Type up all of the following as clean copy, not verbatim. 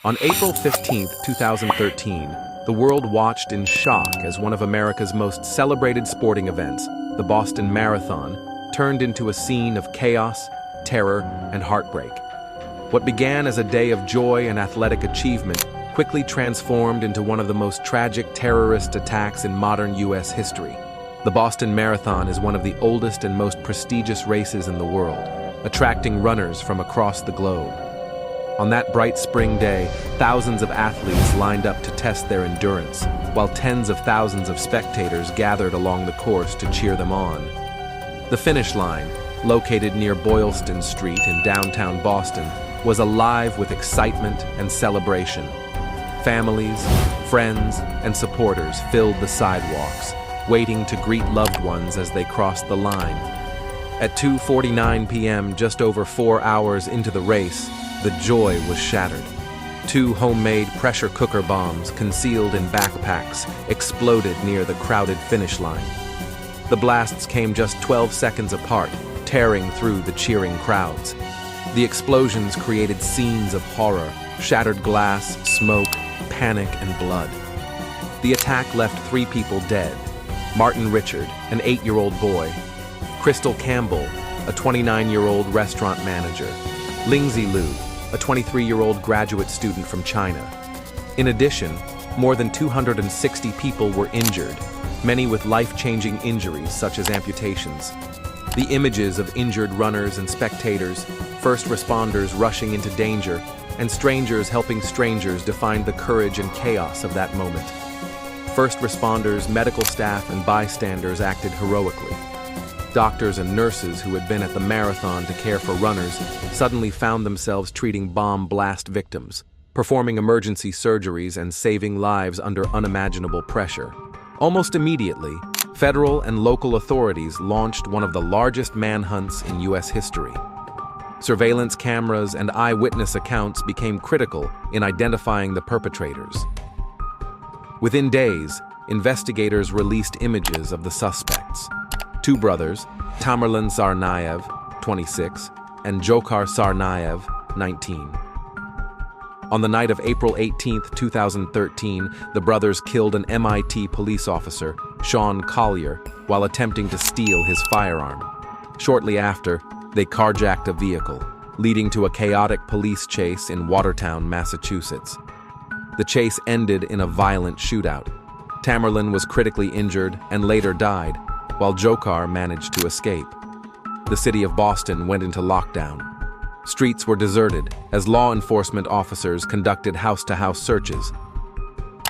On April 15, 2013, the world watched in shock as one of America's most celebrated sporting events, the Boston Marathon, turned into a scene of chaos, terror, and heartbreak. What began as a day of joy and athletic achievement quickly transformed into one of the most tragic terrorist attacks in modern U.S. history. The Boston Marathon is one of the oldest and most prestigious races in the world, attracting runners from across the globe. On that bright spring day, thousands of athletes lined up to test their endurance, while tens of thousands of spectators gathered along the course to cheer them on. The finish line, located near Boylston Street in downtown Boston, was alive with excitement and celebration. Families, friends, and supporters filled the sidewalks, waiting to greet loved ones as they crossed the line. At 2:49 p.m., just over 4 hours into the race, the joy was shattered. 2 homemade pressure cooker bombs concealed in backpacks exploded near the crowded finish line. The blasts came just 12 seconds apart, tearing through the cheering crowds. The explosions created scenes of horror, shattered glass, smoke, panic, and blood. The attack left 3 people dead: Martin Richard, an 8-year-old boy; Crystal Campbell, a 29-year-old restaurant manager; Lingzi Liu, a 23-year-old graduate student from China. In addition, more than 260 people were injured, many with life-changing injuries such as amputations. The images of injured runners and spectators, first responders rushing into danger, and strangers helping strangers defined the courage and chaos of that moment. First responders, medical staff, and bystanders acted heroically. Doctors and nurses who had been at the marathon to care for runners suddenly found themselves treating bomb blast victims, performing emergency surgeries and saving lives under unimaginable pressure. Almost immediately, federal and local authorities launched one of the largest manhunts in U.S. history. Surveillance cameras and eyewitness accounts became critical in identifying the perpetrators. Within days, investigators released images of the suspects: 2 brothers, Tamerlan Tsarnaev, 26, and Dzhokhar Tsarnaev, 19. On the night of April 18, 2013, the brothers killed an MIT police officer, Sean Collier, while attempting to steal his firearm. Shortly after, they carjacked a vehicle, leading to a chaotic police chase in Watertown, Massachusetts. The chase ended in a violent shootout. Tamerlan was critically injured and later died, while Dzhokhar managed to escape. The city of Boston went into lockdown. Streets were deserted as law enforcement officers conducted house-to-house searches.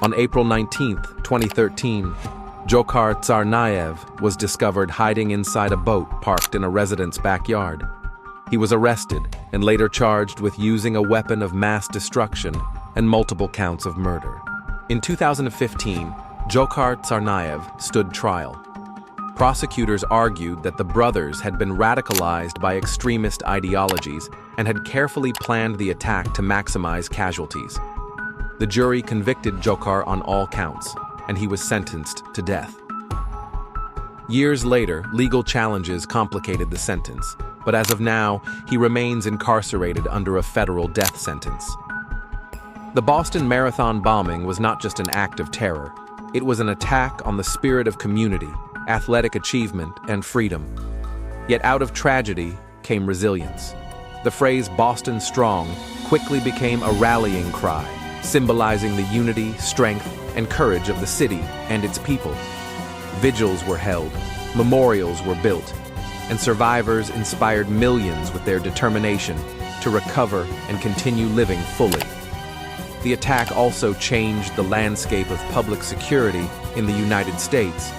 On April 19, 2013, Dzhokhar Tsarnaev was discovered hiding inside a boat parked in a resident's backyard. He was arrested and later charged with using a weapon of mass destruction and multiple counts of murder. In 2015, Dzhokhar Tsarnaev stood trial. Prosecutors argued that the brothers had been radicalized by extremist ideologies and had carefully planned the attack to maximize casualties. The jury convicted Dzhokhar on all counts, and he was sentenced to death. Years later, legal challenges complicated the sentence, but as of now, he remains incarcerated under a federal death sentence. The Boston Marathon bombing was not just an act of terror. It was an attack on the spirit of community, athletic achievement, and freedom. Yet out of tragedy came resilience. The phrase "Boston Strong" quickly became a rallying cry, symbolizing the unity, strength, and courage of the city and its people. Vigils were held, memorials were built, and survivors inspired millions with their determination to recover and continue living fully. The attack also changed the landscape of public security in the United States.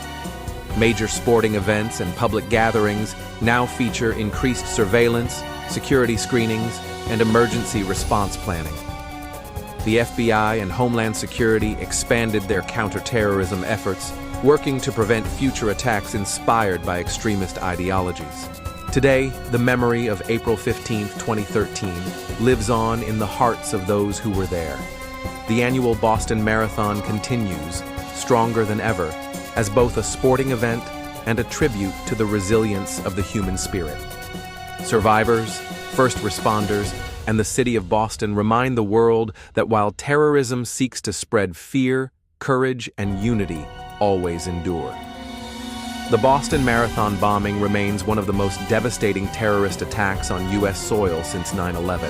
Major sporting events and public gatherings now feature increased surveillance, security screenings, and emergency response planning. The FBI and Homeland Security expanded their counterterrorism efforts, working to prevent future attacks inspired by extremist ideologies. Today, the memory of April 15, 2013, lives on in the hearts of those who were there. The annual Boston Marathon continues, stronger than ever, as both a sporting event and a tribute to the resilience of the human spirit. Survivors, first responders, and the city of Boston remind the world that while terrorism seeks to spread fear, courage, and unity always endure. The Boston Marathon bombing remains one of the most devastating terrorist attacks on U.S. soil since 9/11.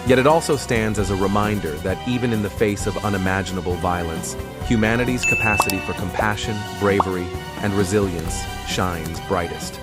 Yet it also stands as a reminder that even in the face of unimaginable violence, humanity's capacity for compassion, bravery, and resilience shines brightest.